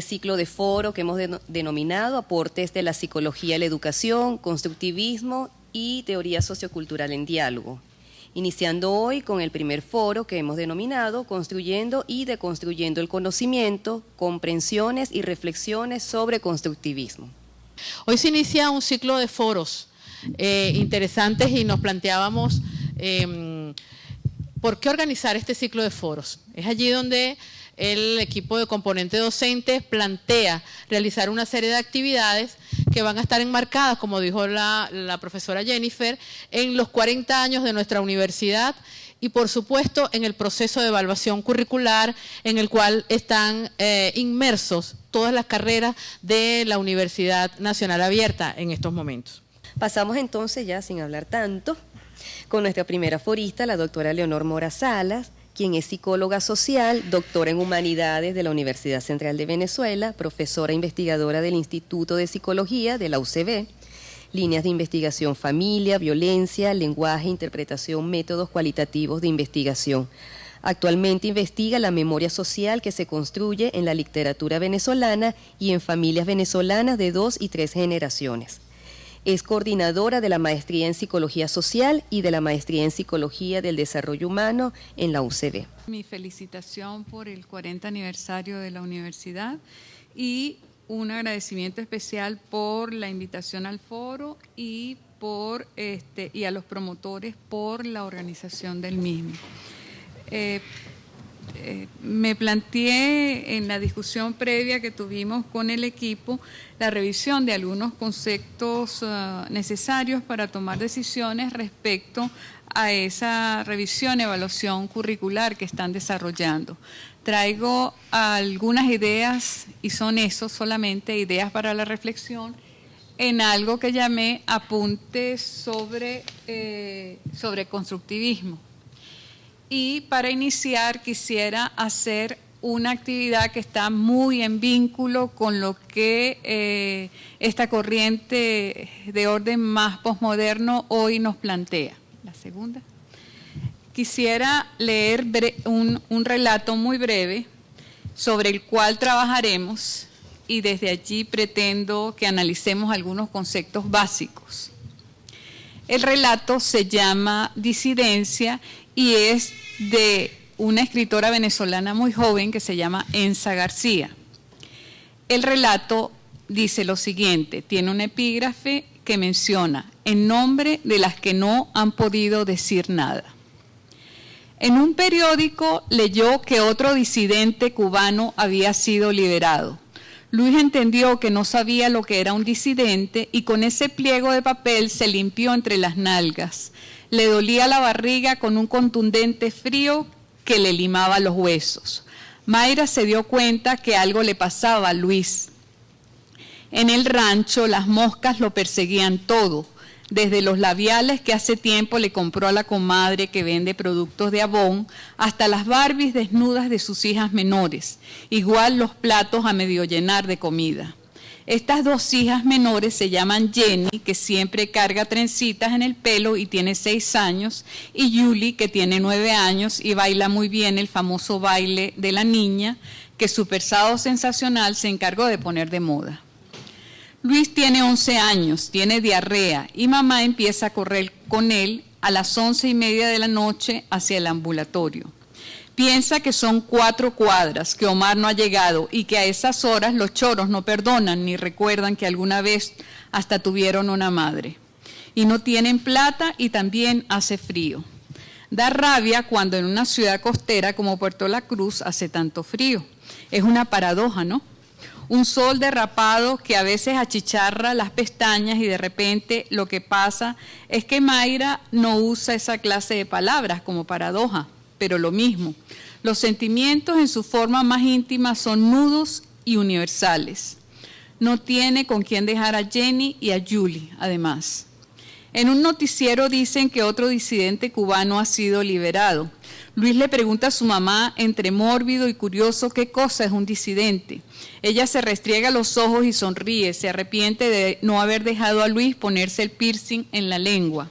este ciclo de foro que hemos denominado Aportes de la Psicología a la Educación, Constructivismo y Teoría Sociocultural en Diálogo. Iniciando hoy con el primer foro que hemos denominado Construyendo y Deconstruyendo el Conocimiento, Comprensiones y Reflexiones sobre Constructivismo. Hoy se inicia un ciclo de foros interesantes y nos planteábamos por qué organizar este ciclo de foros. Es allí donde el equipo de componente docente plantea realizar una serie de actividades que van a estar enmarcadas, como dijo la profesora Jennifer, en los 40 años de nuestra universidad y, por supuesto, en el proceso de evaluación curricular en el cual están inmersos todas las carreras de la Universidad Nacional Abierta en estos momentos. Pasamos entonces, ya sin hablar tanto, con nuestra primera forista, la doctora Leonor Mora Salas, quien es psicóloga social, doctora en Humanidades de la Universidad Central de Venezuela, profesora investigadora del Instituto de Psicología de la UCB, líneas de investigación familia, violencia, lenguaje, interpretación, métodos cualitativos de investigación. Actualmente investiga la memoria social que se construye en la literatura venezolana y en familias venezolanas de 2 y 3 generaciones. Es coordinadora de la Maestría en Psicología Social y de la Maestría en Psicología del Desarrollo Humano en la UCB. Mi felicitación por el 40 aniversario de la universidad y un agradecimiento especial por la invitación al foro y a los promotores por la organización del mismo. Me planteé en la discusión previa que tuvimos con el equipo la revisión de algunos conceptos necesarios para tomar decisiones respecto a esa revisión, evaluación curricular que están desarrollando. Traigo algunas ideas, y son eso solamente, ideas para la reflexión, en algo que llamé apuntes sobre constructivismo. Y para iniciar quisiera hacer una actividad que está muy en vínculo con lo que esta corriente de orden más posmoderno hoy nos plantea. La segunda. Quisiera leer un relato muy breve sobre el cual trabajaremos y desde allí pretendo que analicemos algunos conceptos básicos. El relato se llama Disidencia y es de una escritora venezolana muy joven que se llama Enza García. El relato dice lo siguiente, tiene un epígrafe que menciona en nombre de las que no han podido decir nada. En un periódico leyó que otro disidente cubano había sido liberado. Luis entendió que no sabía lo que era un disidente y con ese pliego de papel se limpió entre las nalgas. Le dolía la barriga con un contundente frío que le limaba los huesos. Mayra se dio cuenta que algo le pasaba a Luis. En el rancho las moscas lo perseguían todo, desde los labiales que hace tiempo le compró a la comadre que vende productos de Avon, hasta las Barbies desnudas de sus hijas menores, igual los platos a medio llenar de comida. Estas 2 hijas menores se llaman Jenny, que siempre carga trencitas en el pelo y tiene 6 años, y Julie, que tiene 9 años y baila muy bien el famoso baile de la niña, que Super Sábado Sensacional se encargó de poner de moda. Luis tiene 11 años, tiene diarrea y mamá empieza a correr con él a las 11:30 de la noche hacia el ambulatorio. Piensa que son 4 cuadras, que Omar no ha llegado y que a esas horas los choros no perdonan ni recuerdan que alguna vez hasta tuvieron una madre. Y no tienen plata y también hace frío. Da rabia cuando en una ciudad costera como Puerto La Cruz hace tanto frío. Es una paradoja, ¿no? Un sol derrapado que a veces achicharra las pestañas y de repente lo que pasa es que Mayra no usa esa clase de palabras como paradoja, pero lo mismo. Los sentimientos en su forma más íntima son nudos y universales. No tiene con quién dejar a Jenny y a Julie, además. En un noticiero dicen que otro disidente cubano ha sido liberado. Luis le pregunta a su mamá, entre mórbido y curioso, qué cosa es un disidente. Ella se restriega los ojos y sonríe, se arrepiente de no haber dejado a Luis ponerse el piercing en la lengua.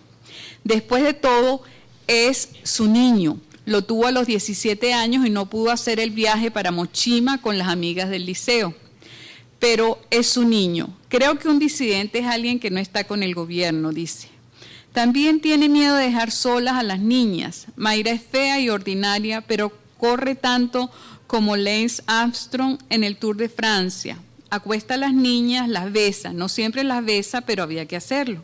Después de todo, es su niño. Lo tuvo a los 17 años y no pudo hacer el viaje para Mochima con las amigas del liceo. pero es un niño. Creo que un disidente es alguien que no está con el gobierno, dice. También tiene miedo de dejar solas a las niñas. Mayra es fea y ordinaria, pero corre tanto como Lance Armstrong en el Tour de Francia. Acuesta a las niñas, las besa. No siempre las besa, pero había que hacerlo.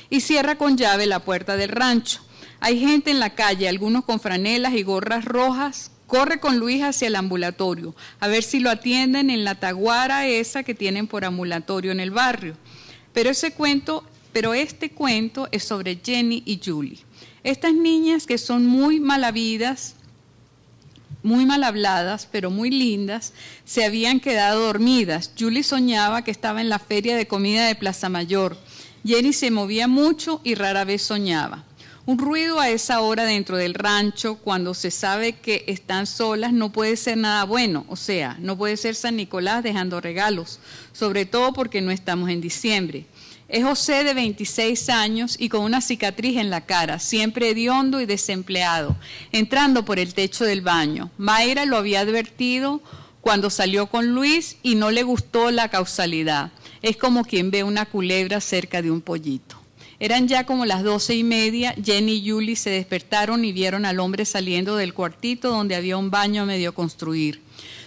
Y cierra con llave la puerta del rancho. Hay gente en la calle, algunos con franelas y gorras rojas. Corre con Luis hacia el ambulatorio, a ver si lo atienden en la taguara esa que tienen por ambulatorio en el barrio. Pero este cuento es sobre Jenny y Julie. Estas niñas que son muy malavidas, muy mal habladas, pero muy lindas, se habían quedado dormidas. Julie soñaba que estaba en la feria de comida de Plaza Mayor. Jenny se movía mucho y rara vez soñaba. Un ruido a esa hora dentro del rancho, cuando se sabe que están solas, no puede ser nada bueno. O sea, no puede ser San Nicolás dejando regalos, sobre todo porque no estamos en diciembre. Es José, de 26 años y con una cicatriz en la cara, siempre hediondo y desempleado, entrando por el techo del baño. Mayra lo había advertido cuando salió con Luis y no le gustó la causalidad. Es como quien ve una culebra cerca de un pollito. Eran ya como las 12:30, Jenny y Julie se despertaron y vieron al hombre saliendo del cuartito donde había un baño a medio construir,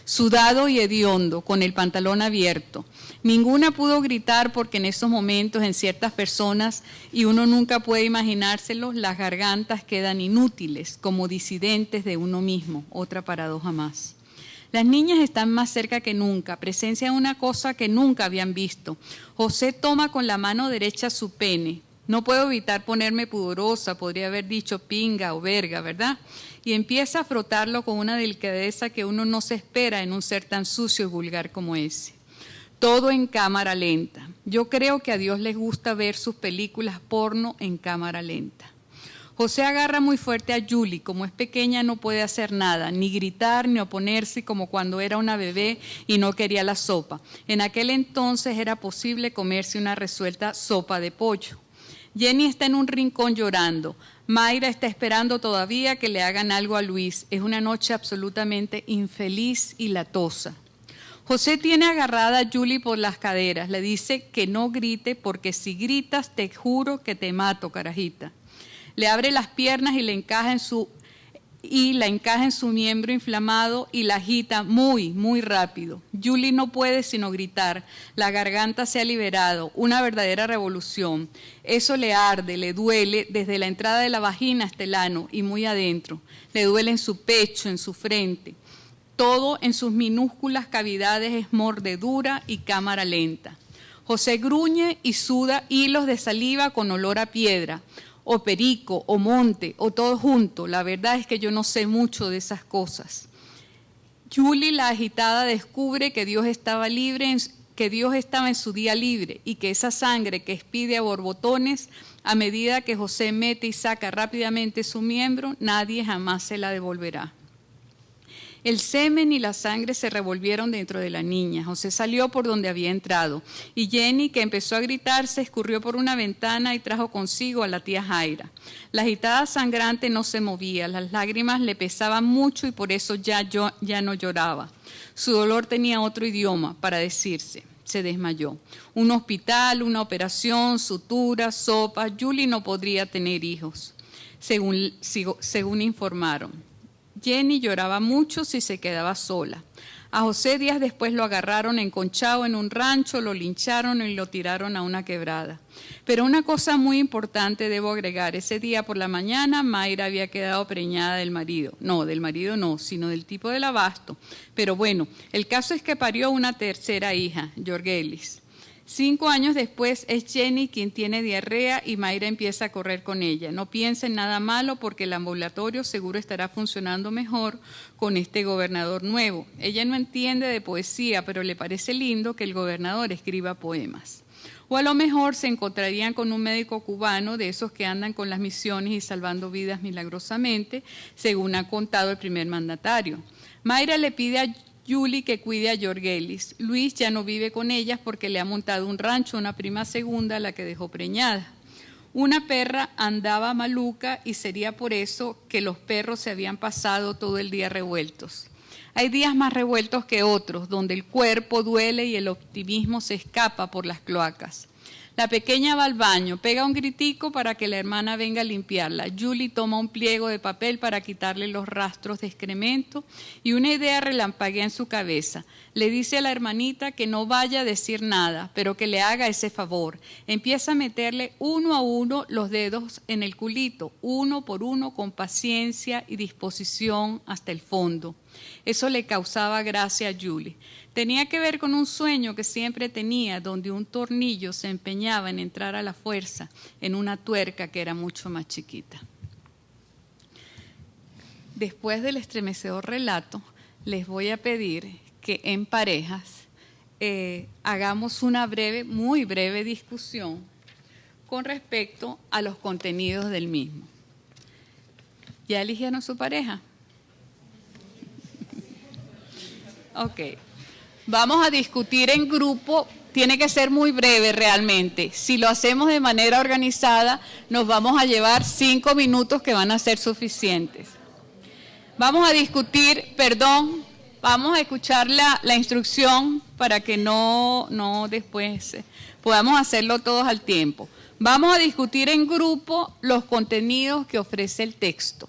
sudado y hediondo, con el pantalón abierto. Ninguna pudo gritar porque en esos momentos en ciertas personas, y uno nunca puede imaginárselo, las gargantas quedan inútiles, como disidentes de uno mismo, otra paradoja más. Las niñas están más cerca que nunca, presencian una cosa que nunca habían visto. José toma con la mano derecha su pene. No puedo evitar ponerme pudorosa, podría haber dicho pinga o verga, ¿verdad? Y empieza a frotarlo con una delicadeza que uno no se espera en un ser tan sucio y vulgar como ese. Todo en cámara lenta. Yo creo que a Dios les gusta ver sus películas porno en cámara lenta. José agarra muy fuerte a Julie. Como es pequeña no puede hacer nada, ni gritar ni oponerse como cuando era una bebé y no quería la sopa. En aquel entonces era posible comerse una resuelta sopa de pollo. Jenny está en un rincón llorando. Mayra está esperando todavía que le hagan algo a Luis. Es una noche absolutamente infeliz y latosa. José tiene agarrada a Julie por las caderas. Le dice que no grite porque si gritas te juro que te mato, carajita. Le abre las piernas y la encaja en su miembro inflamado y la agita muy, muy rápido. Julie no puede sino gritar. La garganta se ha liberado, una verdadera revolución. Eso le arde, le duele desde la entrada de la vagina hasta el ano y muy adentro. Le duele en su pecho, en su frente. Todo en sus minúsculas cavidades es mordedura y cámara lenta. José gruñe y suda hilos de saliva con olor a piedra, o perico, o monte, o todo junto. La verdad es que yo no sé mucho de esas cosas. Julie, la agitada, descubre que Dios estaba en su día libre y que esa sangre que expide a borbotones a medida que José mete y saca rápidamente su miembro, nadie jamás se la devolverá. El semen y la sangre se revolvieron dentro de la niña. José salió por donde había entrado y Jenny, que empezó a gritar, se escurrió por una ventana y trajo consigo a la tía Jaira. La agitada sangrante no se movía, las lágrimas le pesaban mucho y por eso ya no lloraba. Su dolor tenía otro idioma para decirse. Se desmayó. Un hospital, una operación, suturas, sopa. Julie no podría tener hijos, según informaron. Jenny lloraba mucho si se quedaba sola. A José días después lo agarraron enconchado en un rancho, lo lincharon y lo tiraron a una quebrada. Pero una cosa muy importante debo agregar. Ese día por la mañana Mayra había quedado preñada del marido. No, del marido no, sino del tipo del abasto. Pero bueno, el caso es que parió una tercera hija, Jorgelis. 5 años después es Jenny quien tiene diarrea y Mayra empieza a correr con ella. No piensa en nada malo porque el ambulatorio seguro estará funcionando mejor con este gobernador nuevo. Ella no entiende de poesía, pero le parece lindo que el gobernador escriba poemas. O a lo mejor se encontrarían con un médico cubano de esos que andan con las misiones y salvando vidas milagrosamente, según ha contado el primer mandatario. Mayra le pide a Julie que cuide a Jorgelis. Luis ya no vive con ellas porque le ha montado un rancho a una prima segunda a la que dejó preñada. Una perra andaba maluca y sería por eso que los perros se habían pasado todo el día revueltos. Hay días más revueltos que otros, donde el cuerpo duele y el optimismo se escapa por las cloacas. La pequeña va al baño, pega un gritico para que la hermana venga a limpiarla. Julie toma un pliego de papel para quitarle los rastros de excremento y una idea relampaguea en su cabeza. Le dice a la hermanita que no vaya a decir nada, pero que le haga ese favor. Empieza a meterle uno a uno los dedos en el culito, uno por uno, con paciencia y disposición hasta el fondo. Eso le causaba gracia a Julie. Tenía que ver con un sueño que siempre tenía, donde un tornillo se empeñaba en entrar a la fuerza en una tuerca que era mucho más chiquita. Después del estremecedor relato, les voy a pedir que en parejas hagamos una breve, muy breve discusión con respecto a los contenidos del mismo. ¿Ya eligieron su pareja? Ok. Vamos a discutir en grupo, tiene que ser muy breve realmente. Si lo hacemos de manera organizada, nos vamos a llevar 5 minutos que van a ser suficientes. Vamos a discutir, vamos a escuchar la instrucción para que no después podamos hacerlo todos al tiempo. Vamos a discutir en grupo los contenidos que ofrece el texto.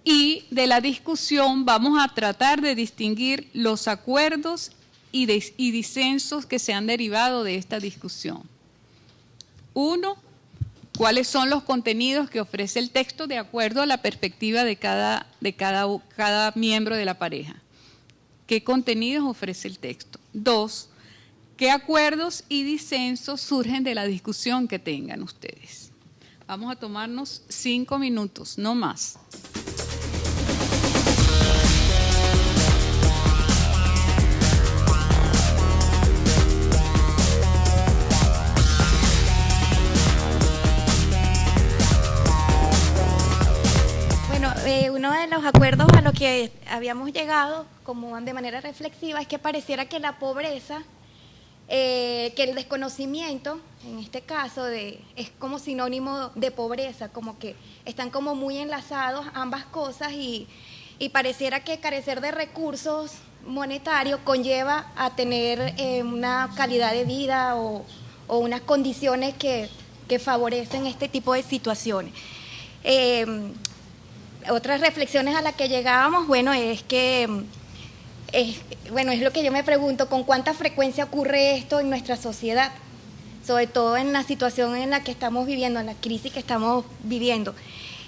Y de la discusión vamos a tratar de distinguir los acuerdos y disensos que se han derivado de esta discusión. 1, cuáles son los contenidos que ofrece el texto de acuerdo a la perspectiva de cada miembro de la pareja. ¿Qué contenidos ofrece el texto? 2, qué acuerdos y disensos surgen de la discusión que tengan ustedes. Vamos a tomarnos 5 minutos, no más. Uno de los acuerdos a los que habíamos llegado, como de manera reflexiva, es que pareciera que la pobreza, que el desconocimiento, en este caso, es como sinónimo de pobreza, como que están como muy enlazados ambas cosas y pareciera que carecer de recursos monetarios conlleva a tener una calidad de vida o unas condiciones que favorecen este tipo de situaciones. Otras reflexiones a las que llegábamos, bueno, es lo que yo me pregunto, ¿con cuánta frecuencia ocurre esto en nuestra sociedad? Sobre todo en la situación en la que estamos viviendo, en la crisis que estamos viviendo.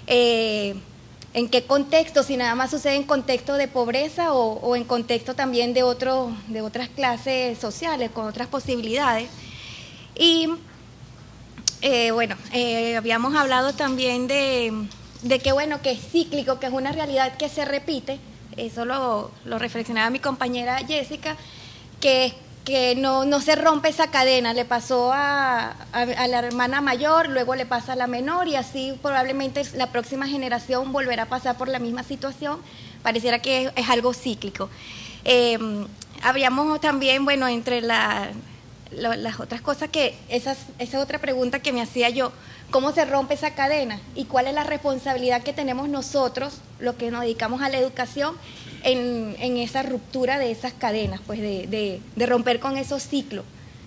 ¿En qué contexto? Si nada más sucede en contexto de pobreza o en contexto también de otras clases sociales, con otras posibilidades. Y habíamos hablado también de que bueno, que es cíclico, que es una realidad que se repite. Eso lo reflexionaba mi compañera Jessica, que no se rompe esa cadena. Le pasó a la hermana mayor, luego le pasa a la menor y así probablemente la próxima generación volverá a pasar por la misma situación. Pareciera que es algo cíclico. Habíamos también, bueno, entre las otras cosas que esa otra pregunta que me hacía yo, ¿cómo se rompe esa cadena? ¿Y cuál es la responsabilidad que tenemos nosotros, los que nos dedicamos a la educación, en esa ruptura de esas cadenas, pues de romper con esos ciclos?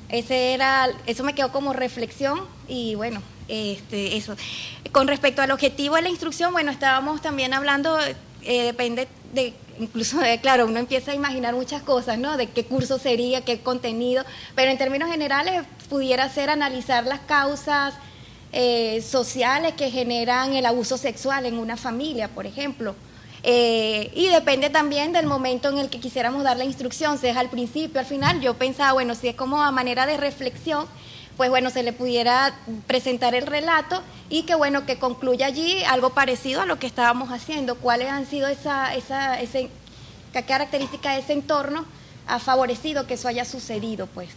Eso me quedó como reflexión y bueno, eso. Con respecto al objetivo de la instrucción, bueno, estábamos también hablando, depende de, incluso, claro, uno empieza a imaginar muchas cosas, ¿no? De qué curso sería, qué contenido, pero en términos generales pudiera ser analizar las causas sociales que generan el abuso sexual en una familia, por ejemplo. Y depende también del momento en el que quisiéramos dar la instrucción, si es al principio, al final. Yo pensaba, bueno, si es como a manera de reflexión, pues bueno, se le pudiera presentar el relato y que bueno, que concluya allí algo parecido a lo que estábamos haciendo, cuáles han sido qué características de ese entorno ha favorecido que eso haya sucedido, pues.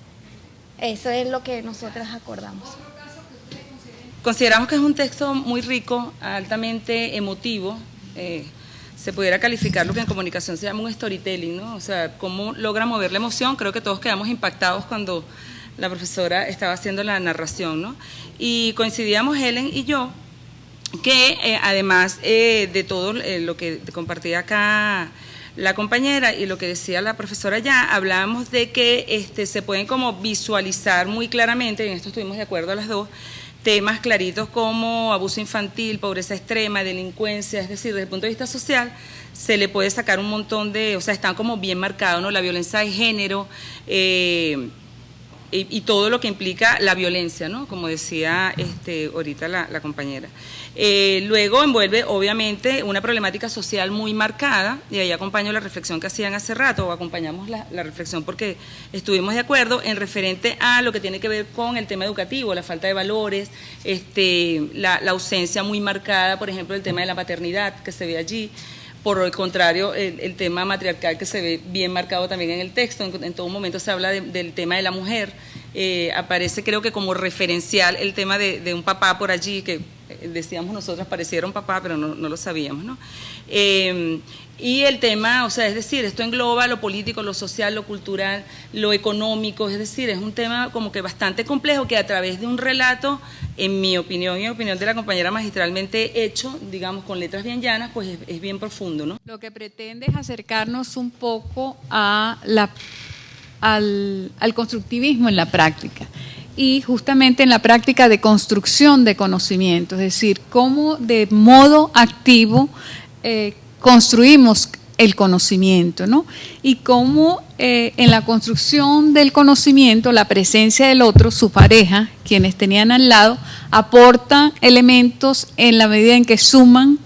Eso es lo que nosotras acordamos. Consideramos que es un texto muy rico, altamente emotivo. Se pudiera calificar lo que en comunicación se llama un storytelling, ¿no? O sea, cómo logra mover la emoción. Creo que todos quedamos impactados cuando la profesora estaba haciendo la narración, ¿no? Y coincidíamos Helen y yo que además de todo lo que compartía acá la compañera y lo que decía la profesora ya, hablábamos de que se pueden como visualizar muy claramente, y en esto estuvimos de acuerdo las dos, temas claritos como abuso infantil, pobreza extrema, delincuencia, es decir, desde el punto de vista social se le puede sacar un montón de, o sea, están como bien marcados, ¿no? La violencia de género, y todo lo que implica la violencia, ¿no? Como decía ahorita la compañera. Luego envuelve, obviamente, una problemática social muy marcada, y ahí acompaño la reflexión que hacían hace rato, o acompañamos la reflexión porque estuvimos de acuerdo en referente a lo que tiene que ver con el tema educativo, la falta de valores, la ausencia muy marcada, por ejemplo, del tema de la paternidad que se ve allí. Por el contrario, el tema matriarcal que se ve bien marcado también en el texto, en todo momento se habla del tema de la mujer, aparece creo que como referencial el tema de un papá por allí, que decíamos nosotros pareciera un papá, pero no lo sabíamos, ¿no? Y el tema, o sea, es decir, esto engloba lo político, lo social, lo cultural, lo económico, es decir, es un tema como que bastante complejo que a través de un relato, en mi opinión y en opinión de la compañera magistralmente hecho, digamos, con letras bien llanas, pues es bien profundo, ¿no? Lo que pretende es acercarnos un poco a al constructivismo en la práctica. Y justamente en la práctica de construcción de conocimiento, es decir, cómo de modo activo construimos el conocimiento, ¿no? Y cómo en la construcción del conocimiento la presencia del otro, su pareja, quienes tenían al lado, aportan elementos en la medida en que suman,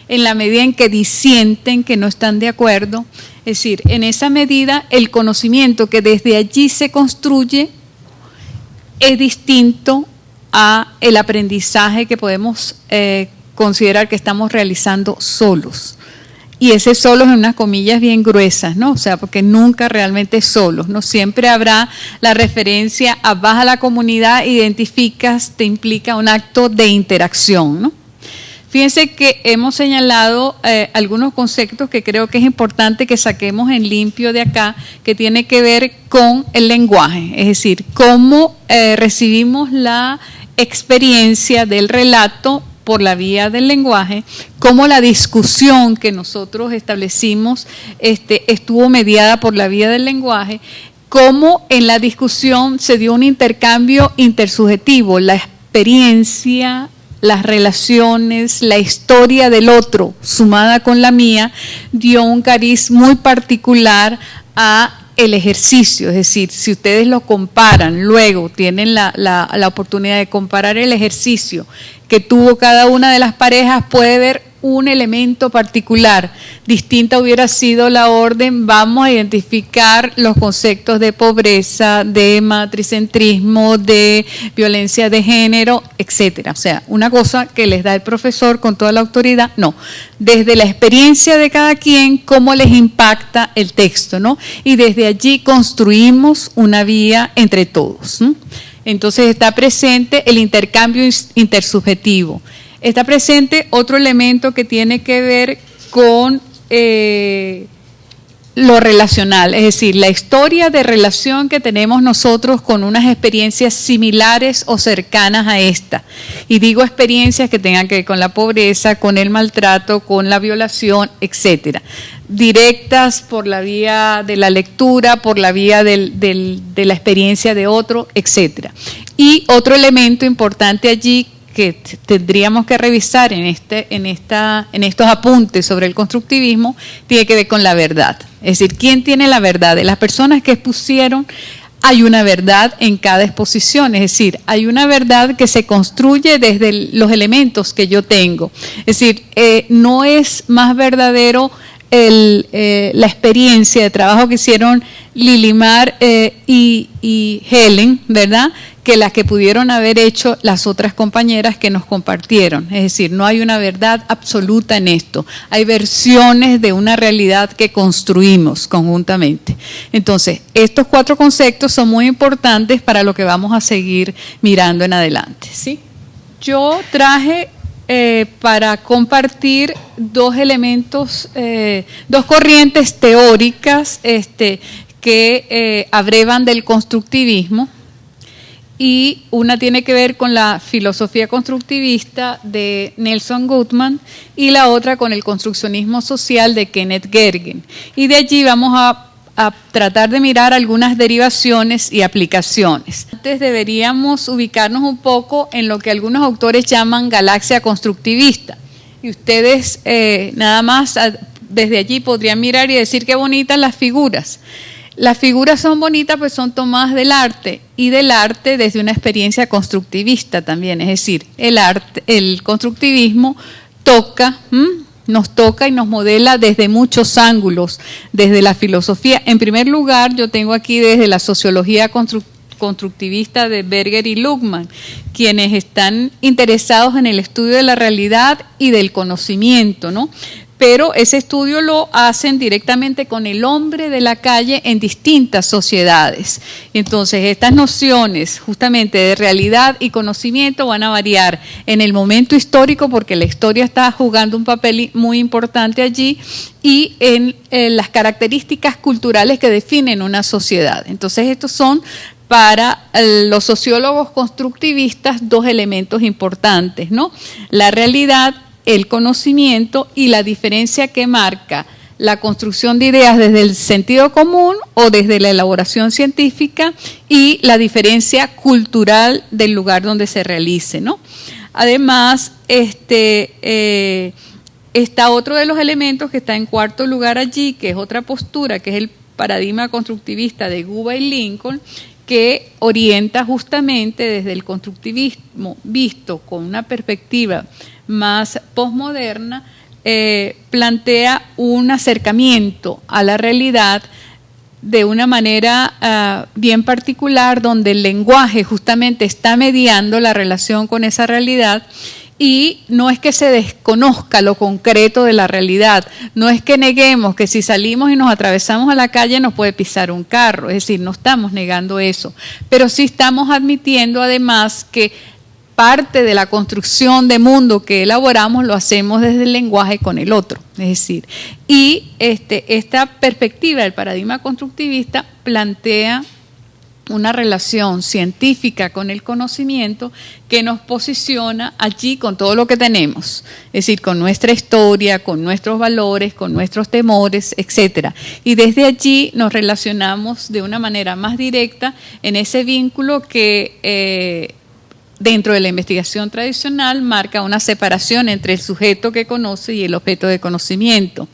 en la medida en que disienten, que no están de acuerdo. Es decir, en esa medida el conocimiento que desde allí se construye es distinto a el aprendizaje que podemos considerar que estamos realizando solos. Y ese solos en unas comillas bien gruesas, ¿no? O sea, porque nunca realmente solos, ¿no? Siempre habrá la referencia a vas a la comunidad, identificas, te implica un acto de interacción, ¿no? Fíjense que hemos señalado algunos conceptos que creo que es importante que saquemos en limpio de acá, que tiene que ver con el lenguaje, es decir, cómo recibimos la experiencia del relato por la vía del lenguaje, cómo la discusión que nosotros establecimos estuvo mediada por la vía del lenguaje, cómo en la discusión se dio un intercambio intersubjetivo, la experiencia, las relaciones, la historia del otro sumada con la mía, dio un cariz muy particular a el ejercicio. Es decir, si ustedes lo comparan, luego tienen la oportunidad de comparar el ejercicio que tuvo cada una de las parejas, puede ver un elemento particular. Distinta hubiera sido la orden, vamos a identificar los conceptos de pobreza, de matricentrismo, de violencia de género, etcétera. O sea, una cosa que les da el profesor con toda la autoridad, no. Desde la experiencia de cada quien, cómo les impacta el texto, ¿no? Y desde allí construimos una vía entre todos, ¿no? Entonces está presente el intercambio intersubjetivo. Está presente otro elemento que tiene que ver con lo relacional, es decir, la historia de relación que tenemos nosotros con unas experiencias similares o cercanas a esta. Y digo experiencias que tengan que ver con la pobreza, con el maltrato, con la violación, etcétera. Directas por la vía de la lectura, por la vía de la experiencia de otro, etcétera. Y otro elemento importante allí que tendríamos que revisar en estos apuntes sobre el constructivismo, tiene que ver con la verdad. Es decir, ¿quién tiene la verdad? De las personas que expusieron, hay una verdad en cada exposición, es decir, hay una verdad que se construye desde los elementos que yo tengo. Es decir, no es más verdadero la experiencia de trabajo que hicieron Lilimar y Helen, ¿verdad?, que las que pudieron haber hecho las otras compañeras que nos compartieron. Es decir, no hay una verdad absoluta en esto. Hay versiones de una realidad que construimos conjuntamente. Entonces, estos 4 conceptos son muy importantes para lo que vamos a seguir mirando en adelante, ¿sí? Yo traje para compartir 2 elementos, 2 corrientes teóricas que abrevan del constructivismo. y una tiene que ver con la filosofía constructivista de Nelson Goodman y la otra con el construccionismo social de Kenneth Gergen. Y de allí vamos a tratar de mirar algunas derivaciones y aplicaciones. Antes deberíamos ubicarnos un poco en lo que algunos autores llaman galaxia constructivista. Y ustedes nada más desde allí podrían mirar y decir qué bonitas las figuras. Las figuras son bonitas, pues son tomadas del arte, y del arte desde una experiencia constructivista también, es decir, el constructivismo nos toca y nos modela desde muchos ángulos, desde la filosofía. En primer lugar, yo tengo aquí desde la sociología constructivista de Berger y Luhmann, quienes están interesados en el estudio de la realidad y del conocimiento, ¿no? Pero ese estudio lo hacen directamente con el hombre de la calle en distintas sociedades. Entonces, estas nociones justamente de realidad y conocimiento van a variar en el momento histórico, porque la historia está jugando un papel muy importante allí, y en las características culturales que definen una sociedad. Entonces, estos son para los sociólogos constructivistas dos elementos importantes, ¿no? La realidad, el conocimiento y la diferencia que marca la construcción de ideas desde el sentido común o desde la elaboración científica, y la diferencia cultural del lugar donde se realice, ¿no? Además, está otro de los elementos que está en cuarto lugar allí, que es otra postura, que es el paradigma constructivista de Guba y Lincoln, que orienta justamente desde el constructivismo visto con una perspectiva más posmoderna, plantea un acercamiento a la realidad de una manera bien particular, donde el lenguaje justamente está mediando la relación con esa realidad. Y no es que se desconozca lo concreto de la realidad, no es que neguemos que si salimos y nos atravesamos a la calle nos puede pisar un carro, es decir, no estamos negando eso, pero sí estamos admitiendo además que parte de la construcción de mundo que elaboramos lo hacemos desde el lenguaje con el otro, es decir, y esta perspectiva del paradigma constructivista plantea una relación científica con el conocimiento que nos posiciona allí con todo lo que tenemos, es decir, con nuestra historia, con nuestros valores, con nuestros temores, etcétera. Y desde allí nos relacionamos de una manera más directa en ese vínculo que dentro de la investigación tradicional marca una separación entre el sujeto que conoce y el objeto de conocimiento.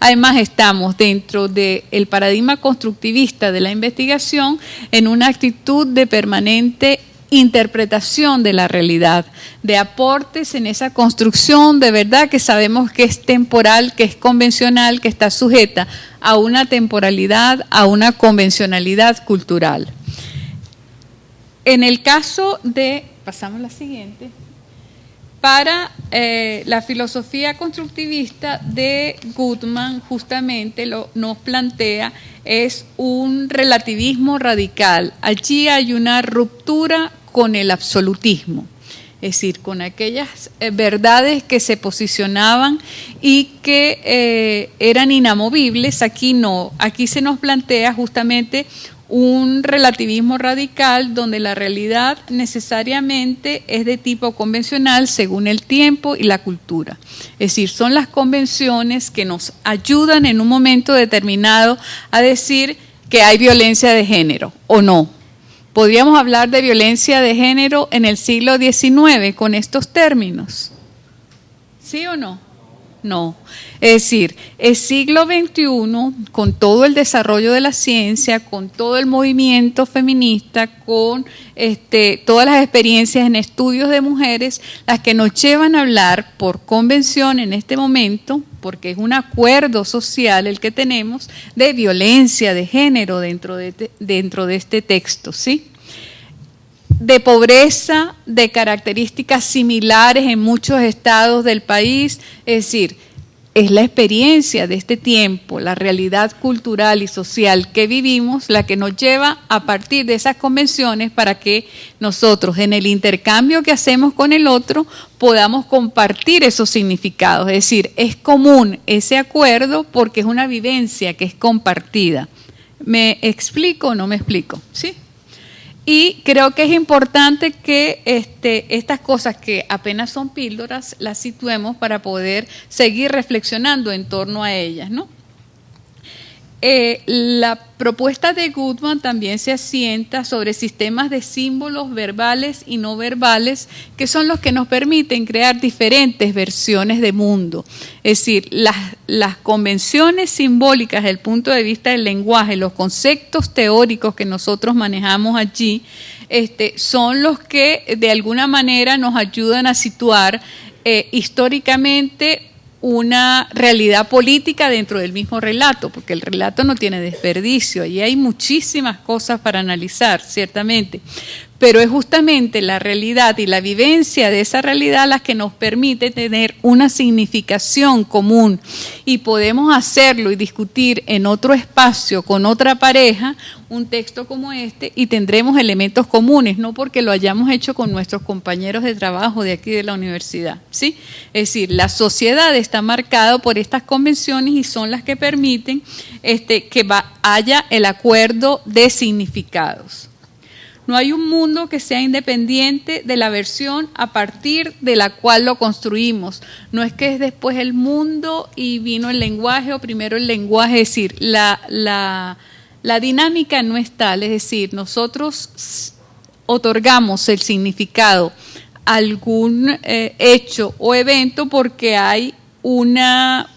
Además, estamos dentro del paradigma constructivista de la investigación en una actitud de permanente interpretación de la realidad, de aportes en esa construcción de verdad que sabemos que es temporal, que es convencional, que está sujeta a una temporalidad, a una convencionalidad cultural. En el caso de, pasamos a la siguiente, para la filosofía constructivista de Goodman justamente nos plantea es un relativismo radical. Allí hay una ruptura con el absolutismo, es decir, con aquellas verdades que se posicionaban y que eran inamovibles. Aquí no, aquí se nos plantea justamente un relativismo radical donde la realidad necesariamente es de tipo convencional según el tiempo y la cultura. Es decir, son las convenciones que nos ayudan en un momento determinado a decir que hay violencia de género o no. ¿Podríamos hablar de violencia de género en el siglo XIX con estos términos? ¿Sí o no? No. Es decir, el siglo XXI, con todo el desarrollo de la ciencia, con todo el movimiento feminista, con todas las experiencias en estudios de mujeres, las que nos llevan a hablar por convención en este momento, porque es un acuerdo social el que tenemos, de violencia de género dentro de este texto, ¿sí? De pobreza, de características similares en muchos estados del país, es decir, es la experiencia de este tiempo, la realidad cultural y social que vivimos, la que nos lleva a partir de esas convenciones para que nosotros en el intercambio que hacemos con el otro podamos compartir esos significados, es decir, es común ese acuerdo porque es una vivencia que es compartida. ¿Me explico o no me explico? ¿Sí? Y creo que es importante que estas cosas que apenas son píldoras las situemos para poder seguir reflexionando en torno a ellas, ¿no? La propuesta de Goodman también se asienta sobre sistemas de símbolos verbales y no verbales, que son los que nos permiten crear diferentes versiones de mundo. Es decir, las convenciones simbólicas desde el punto de vista del lenguaje, los conceptos teóricos que nosotros manejamos allí, son los que de alguna manera nos ayudan a situar históricamente una realidad política dentro del mismo relato, porque el relato no tiene desperdicio y hay muchísimas cosas para analizar, ciertamente, pero es justamente la realidad y la vivencia de esa realidad las que nos permite tener una significación común, y podemos hacerlo y discutir en otro espacio con otra pareja un texto como este y tendremos elementos comunes, no porque lo hayamos hecho con nuestros compañeros de trabajo de aquí de la universidad, ¿sí? Es decir, la sociedad está marcada por estas convenciones y son las que permiten que haya el acuerdo de significados. No hay un mundo que sea independiente de la versión a partir de la cual lo construimos. No es que es después el mundo y vino el lenguaje o primero el lenguaje. Es decir, la dinámica no es tal. Es decir, nosotros otorgamos el significado a algún hecho o evento porque hay una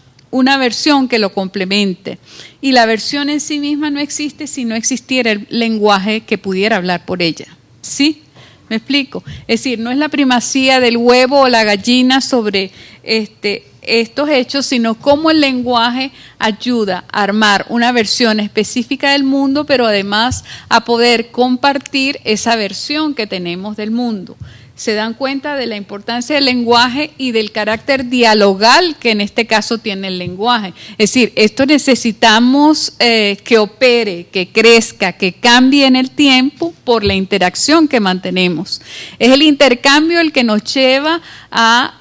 versión que lo complemente. Y la versión en sí misma no existe si no existiera el lenguaje que pudiera hablar por ella. ¿Sí? ¿Me explico? Es decir, no es la primacía del huevo o la gallina sobre estos hechos, sino cómo el lenguaje ayuda a armar una versión específica del mundo, pero además a poder compartir esa versión que tenemos del mundo. Se dan cuenta de la importancia del lenguaje y del carácter dialogal que en este caso tiene el lenguaje. Es decir, esto necesitamos que opere, que crezca, que cambie en el tiempo por la interacción que mantenemos. Es el intercambio el que nos lleva a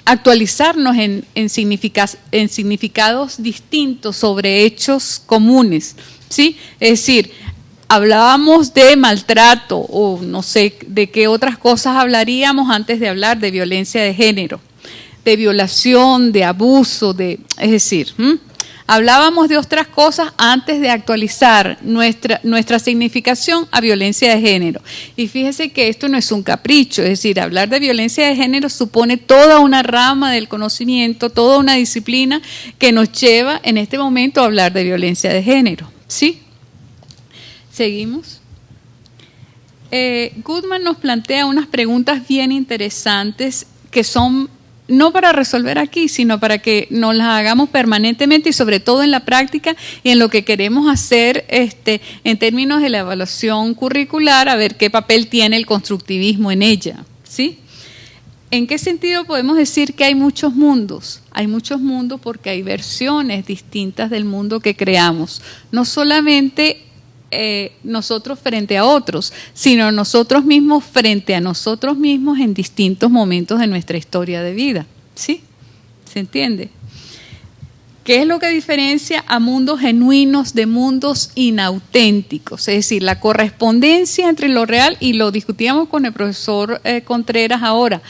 actualizarnos en significados distintos sobre hechos comunes, ¿sí? Es decir, hablábamos de maltrato o no sé de qué otras cosas hablaríamos antes de hablar de violencia de género, de violación, de abuso, es decir, hablábamos de otras cosas antes de actualizar nuestra significación a violencia de género. Y fíjese que esto no es un capricho, es decir, hablar de violencia de género supone toda una rama del conocimiento, toda una disciplina que nos lleva en este momento a hablar de violencia de género, ¿sí? Seguimos. Goodman nos plantea unas preguntas bien interesantes que son no para resolver aquí, sino para que nos las hagamos permanentemente y sobre todo en la práctica y en lo que queremos hacer en términos de la evaluación curricular, a ver qué papel tiene el constructivismo en ella, ¿sí? ¿En qué sentido podemos decir que hay muchos mundos? Hay muchos mundos porque hay versiones distintas del mundo que creamos, no solamente nosotros frente a otros, sino nosotros mismos frente a nosotros mismos en distintos momentos de nuestra historia de vida. ¿Sí? ¿Se entiende? ¿Qué es lo que diferencia a mundos genuinos de mundos inauténticos? Es decir, la correspondencia entre lo real, y lo discutíamos con el profesor Contreras ahora.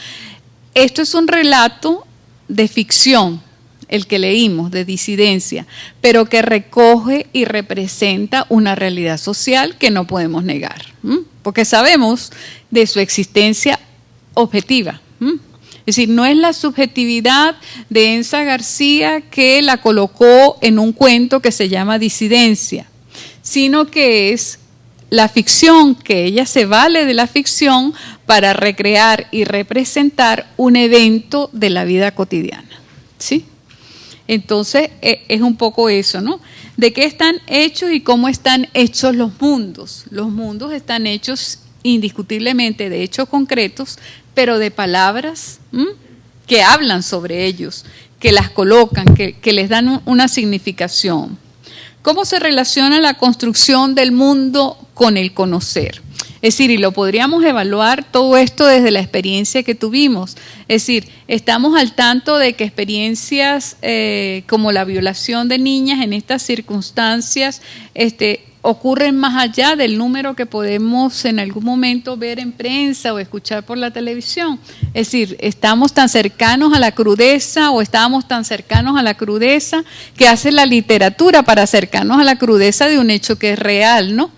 Esto es un relato de ficción, el que leímos, de disidencia, pero que recoge y representa una realidad social que no podemos negar, porque sabemos de su existencia objetiva. Es decir, no es la subjetividad de Enza García que la colocó en un cuento que se llama Disidencia, sino que es la ficción, que ella se vale de la ficción para recrear y representar un evento de la vida cotidiana. ¿Sí? Entonces, es un poco eso, ¿no? ¿De qué están hechos y cómo están hechos los mundos? Los mundos están hechos indiscutiblemente de hechos concretos, pero de palabras que hablan sobre ellos, que las colocan, que les dan una significación. ¿Cómo se relaciona la construcción del mundo con el conocer? Es decir, y lo podríamos evaluar todo esto desde la experiencia que tuvimos. Es decir, estamos al tanto de que experiencias como la violación de niñas en estas circunstancias ocurren más allá del número que podemos en algún momento ver en prensa o escuchar por la televisión. Es decir, estamos tan cercanos a la crudeza o estábamos tan cercanos a la crudeza que hace la literatura para acercarnos a la crudeza de un hecho que es real, ¿no?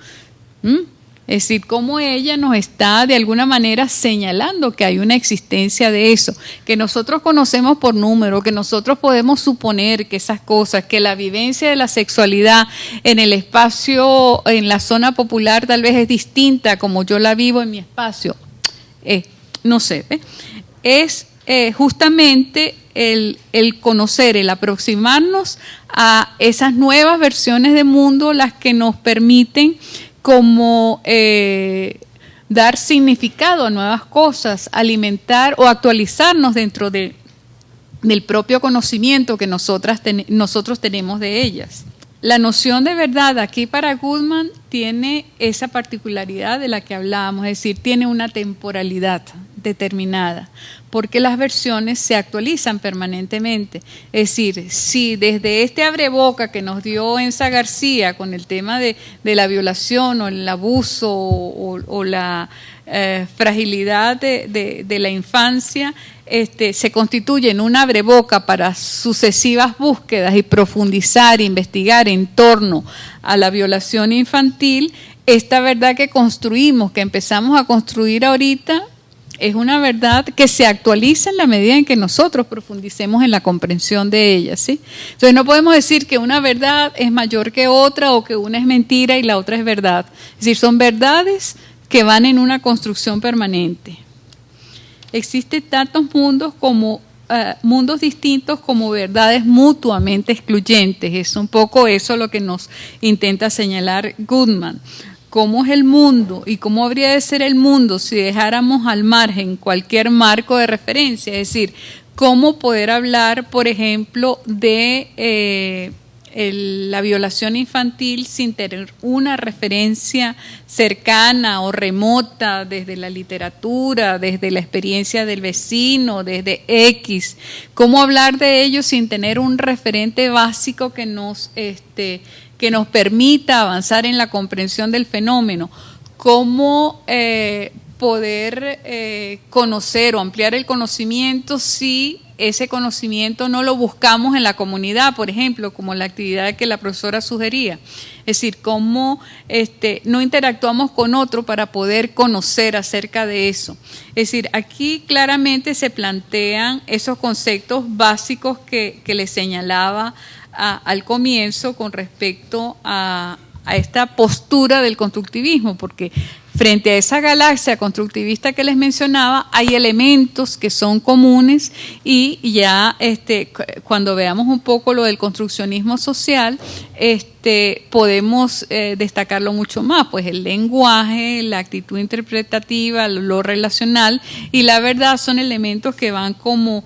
Es decir, cómo ella nos está de alguna manera señalando que hay una existencia de eso, que nosotros conocemos por número, que nosotros podemos suponer que esas cosas, que la vivencia de la sexualidad en el espacio, en la zona popular tal vez es distinta como yo la vivo en mi espacio. No sé, es justamente el conocer, el aproximarnos a esas nuevas versiones de mundo las que nos permiten como dar significado a nuevas cosas, alimentar o actualizarnos dentro del propio conocimiento que nosotros tenemos de ellas. La noción de verdad aquí para Goodman tiene esa particularidad de la que hablábamos, es decir, tiene una temporalidad determinada, porque las versiones se actualizan permanentemente. Es decir, si desde este abreboca que nos dio Enza García con el tema de la violación o el abuso o la fragilidad de la infancia, se constituye en un abreboca para sucesivas búsquedas y profundizar, investigar en torno a la violación infantil, esta verdad que construimos, que empezamos a construir ahorita, es una verdad que se actualiza en la medida en que nosotros profundicemos en la comprensión de ella, ¿sí? Entonces no podemos decir que una verdad es mayor que otra o que una es mentira y la otra es verdad. Es decir, son verdades que van en una construcción permanente. Existen tantos mundos como mundos distintos como verdades mutuamente excluyentes. Es un poco eso lo que nos intenta señalar Goodman. ¿Cómo es el mundo y cómo habría de ser el mundo si dejáramos al margen cualquier marco de referencia? Es decir, cómo poder hablar, por ejemplo, de la violación infantil sin tener una referencia cercana o remota desde la literatura, desde la experiencia del vecino, desde X. ¿Cómo hablar de ello sin tener un referente básico que nos permita avanzar en la comprensión del fenómeno? ¿Cómo poder conocer o ampliar el conocimiento si ese conocimiento no lo buscamos en la comunidad, por ejemplo, como la actividad que la profesora sugería? Es decir, cómo no interactuamos con otro para poder conocer acerca de eso. Es decir, aquí claramente se plantean esos conceptos básicos que les señalaba al comienzo con respecto a esta postura del constructivismo, porque frente a esa galaxia constructivista que les mencionaba, hay elementos que son comunes y ya cuando veamos un poco lo del construccionismo social, podemos destacarlo mucho más, pues el lenguaje, la actitud interpretativa, lo relacional y la verdad son elementos que van como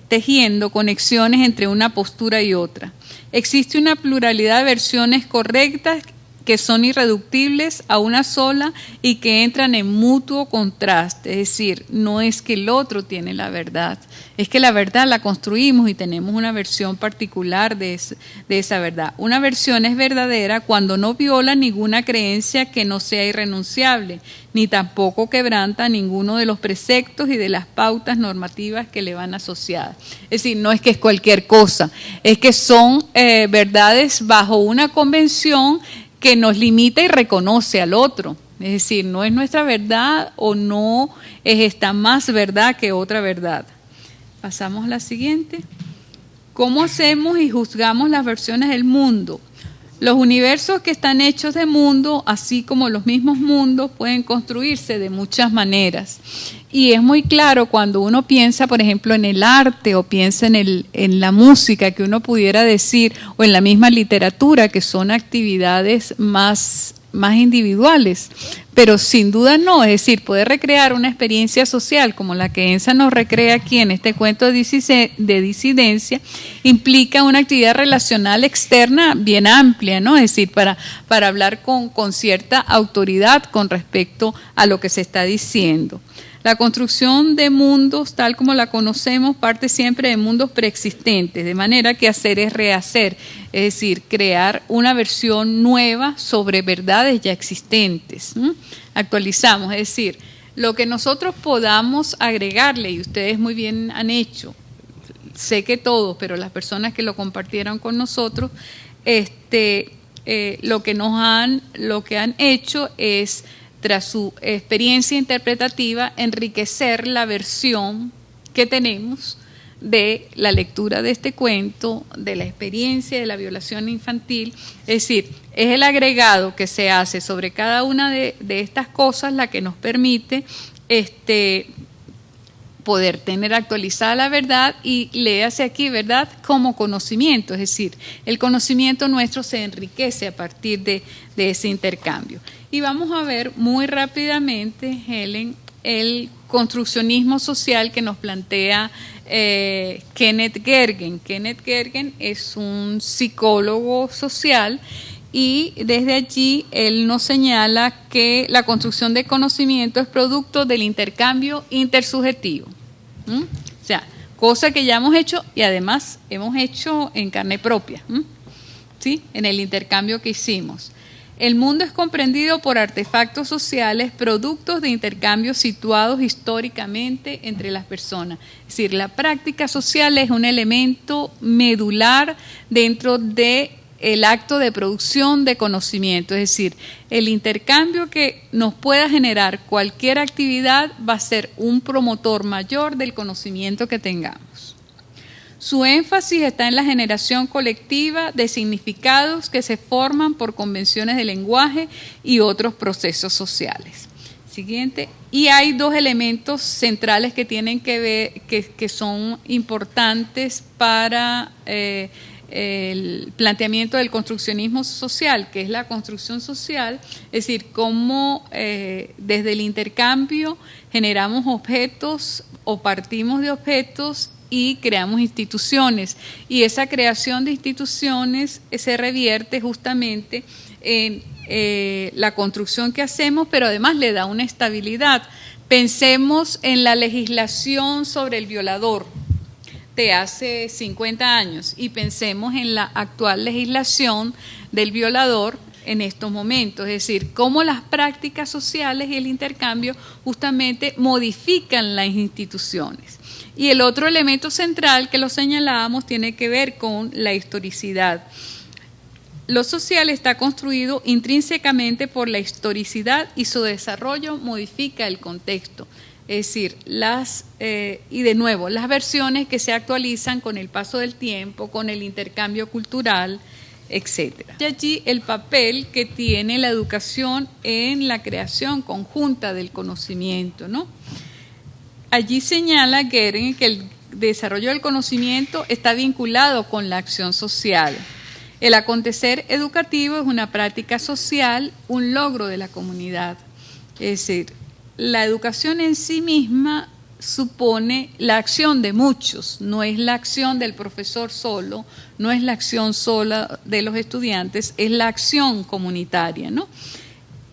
tejiendo conexiones entre una postura y otra. Existe una pluralidad de versiones correctas que son irreductibles a una sola y que entran en mutuo contraste. Es decir, no es que el otro tiene la verdad, es que la verdad la construimos y tenemos una versión particular de esa verdad. Una versión es verdadera cuando no viola ninguna creencia que no sea irrenunciable, ni tampoco quebranta ninguno de los preceptos y de las pautas normativas que le van asociadas. Es decir, no es que es cualquier cosa, es que son verdades bajo una convención que nos limita y reconoce al otro. Es decir, no es nuestra verdad o no es esta más verdad que otra verdad. Pasamos a la siguiente. ¿Cómo hacemos y juzgamos las versiones del mundo? Los universos que están hechos de mundo, así como los mismos mundos, pueden construirse de muchas maneras. Y es muy claro cuando uno piensa, por ejemplo, en el arte o piensa en la música, que uno pudiera decir, o en la misma literatura, que son actividades más individuales. Pero sin duda no, es decir, poder recrear una experiencia social como la que Enza nos recrea aquí en este cuento de disidencia, implica una actividad relacional externa bien amplia, ¿no? Es decir, para hablar con cierta autoridad con respecto a lo que se está diciendo. La construcción de mundos, tal como la conocemos, parte siempre de mundos preexistentes, de manera que hacer es rehacer, es decir, crear una versión nueva sobre verdades ya existentes. Actualizamos, es decir, lo que nosotros podamos agregarle, y ustedes muy bien han hecho, sé que todos, pero las personas que lo compartieron con nosotros, lo que han hecho es, tras su experiencia interpretativa, enriquecer la versión que tenemos de la lectura de este cuento, de la experiencia de la violación infantil. Es decir, es el agregado que se hace sobre cada una de estas cosas la que nos permite poder tener actualizada la verdad, y léase aquí verdad como conocimiento, es decir, el conocimiento nuestro se enriquece a partir de ese intercambio. Y vamos a ver muy rápidamente, Helen, el construccionismo social que nos plantea Kenneth Gergen. Kenneth Gergen es un psicólogo social, y desde allí él nos señala que la construcción de conocimiento es producto del intercambio intersubjetivo. O sea, cosa que ya hemos hecho y además hemos hecho en carne propia, ¿sí? En el intercambio que hicimos. El mundo es comprendido por artefactos sociales, productos de intercambios situados históricamente entre las personas. Es decir, la práctica social es un elemento medular dentro del acto de producción de conocimiento. Es decir, el intercambio que nos pueda generar cualquier actividad va a ser un promotor mayor del conocimiento que tengamos. Su énfasis está en la generación colectiva de significados que se forman por convenciones de lenguaje y otros procesos sociales. Siguiente. Y hay dos elementos centrales que tienen que ver, que son importantes para el planteamiento del construccionismo social, que es la construcción social, es decir, cómo desde el intercambio generamos objetos o partimos de objetos y creamos instituciones, y esa creación de instituciones se revierte justamente en la construcción que hacemos, pero además le da una estabilidad. Pensemos en la legislación sobre el violador de hace 50 años y pensemos en la actual legislación del violador en estos momentos, es decir, cómo las prácticas sociales y el intercambio justamente modifican las instituciones. Y el otro elemento central que lo señalábamos tiene que ver con la historicidad. Lo social está construido intrínsecamente por la historicidad y su desarrollo modifica el contexto. Es decir, y de nuevo, las versiones que se actualizan con el paso del tiempo, con el intercambio cultural, etc. Y allí el papel que tiene la educación en la creación conjunta del conocimiento, ¿no? Allí señala Gergen que el desarrollo del conocimiento está vinculado con la acción social. El acontecer educativo es una práctica social, un logro de la comunidad. Es decir, la educación en sí misma supone la acción de muchos, no es la acción del profesor solo, no es la acción sola de los estudiantes, es la acción comunitaria, ¿no?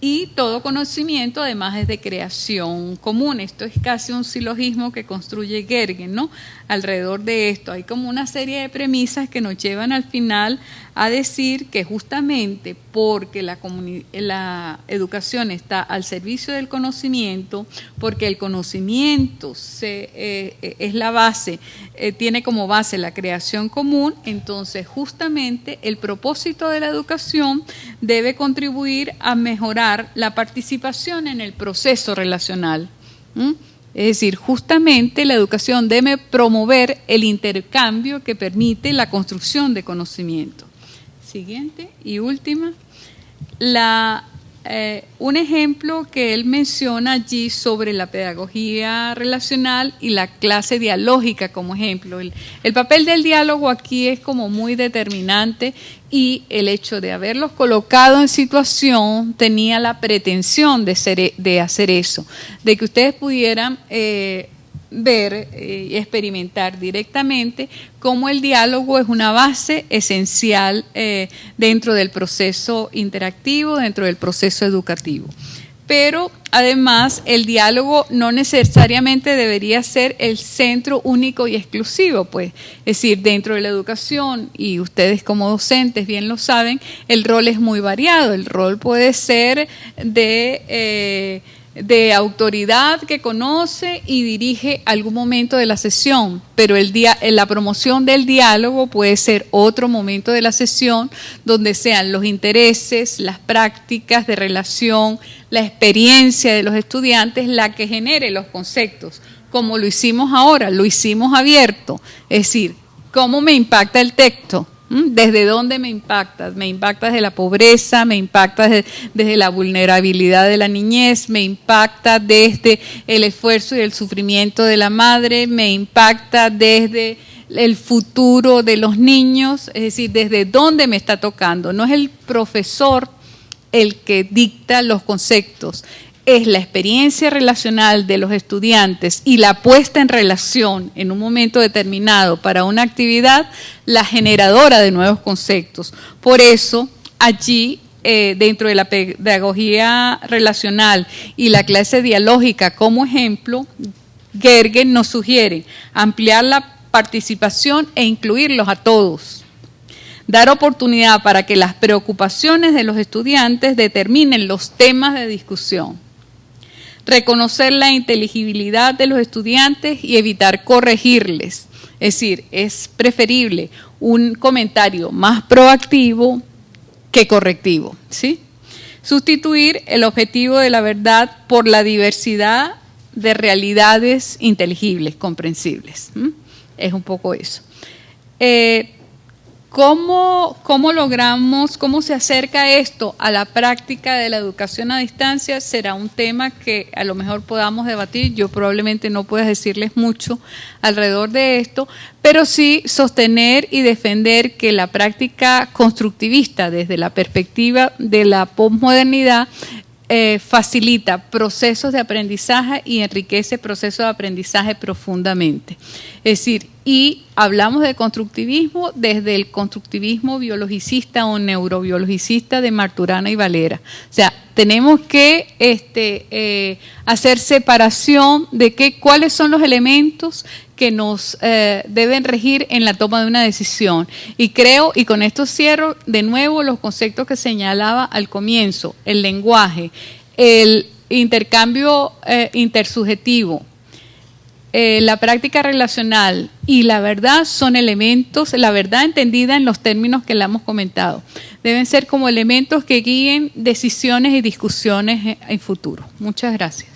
Y todo conocimiento además es de creación común. Esto es casi un silogismo que construye Gergen, ¿no? Alrededor de esto hay como una serie de premisas que nos llevan al final a decir que justamente porque la educación está al servicio del conocimiento, porque el conocimiento es la base, tiene como base la creación común, entonces justamente el propósito de la educación debe contribuir a mejorar la participación en el proceso relacional. Es decir, justamente la educación debe promover el intercambio que permite la construcción de conocimiento. Siguiente y última. Un ejemplo que él menciona allí sobre la pedagogía relacional y la clase dialógica como ejemplo. El papel del diálogo aquí es como muy determinante, y el hecho de haberlos colocado en situación tenía la pretensión de hacer eso, de que ustedes pudieran ver y experimentar directamente cómo el diálogo es una base esencial dentro del proceso interactivo, dentro del proceso educativo. pero además el diálogo no necesariamente debería ser el centro único y exclusivo, pues, es decir, dentro de la educación, y ustedes como docentes bien lo saben, el rol es muy variado. El rol puede ser de autoridad que conoce y dirige algún momento de la sesión, pero la promoción del diálogo puede ser otro momento de la sesión donde sean los intereses, las prácticas de relación, la experiencia de los estudiantes la que genere los conceptos, como lo hicimos ahora, lo hicimos abierto, es decir, ¿cómo me impacta el texto? ¿Desde dónde me impacta? Me impacta desde la pobreza, me impacta desde la vulnerabilidad de la niñez, me impacta desde el esfuerzo y el sufrimiento de la madre, me impacta desde el futuro de los niños, es decir, desde dónde me está tocando. No es el profesor el que dicta los conceptos, es la experiencia relacional de los estudiantes y la puesta en relación en un momento determinado para una actividad, la generadora de nuevos conceptos. Por eso, allí, dentro de la pedagogía relacional y la clase dialógica como ejemplo, Gergen nos sugiere ampliar la participación e incluirlos a todos. Dar oportunidad para que las preocupaciones de los estudiantes determinen los temas de discusión. Reconocer la inteligibilidad de los estudiantes y evitar corregirles. Es decir, es preferible un comentario más proactivo que correctivo, ¿sí? Sustituir el objetivo de la verdad por la diversidad de realidades inteligibles, comprensibles. Es un poco eso. ¿Cómo logramos, cómo se acerca esto a la práctica de la educación a distancia? Será un tema que a lo mejor podamos debatir. Yo probablemente no pueda decirles mucho alrededor de esto, pero sí sostener y defender que la práctica constructivista desde la perspectiva de la posmodernidad facilita procesos de aprendizaje y enriquece procesos de aprendizaje profundamente. Es decir, y hablamos de constructivismo desde el constructivismo biologicista o neurobiologicista de Maturana y Valera. O sea, tenemos que hacer separación de cuáles son los elementos que nos deben regir en la toma de una decisión. Y creo, y con esto cierro de nuevo los conceptos que señalaba al comienzo: el lenguaje, el intercambio intersubjetivo, la práctica relacional y la verdad son elementos, la verdad entendida en los términos que le hemos comentado, deben ser como elementos que guíen decisiones y discusiones en futuro. Muchas gracias.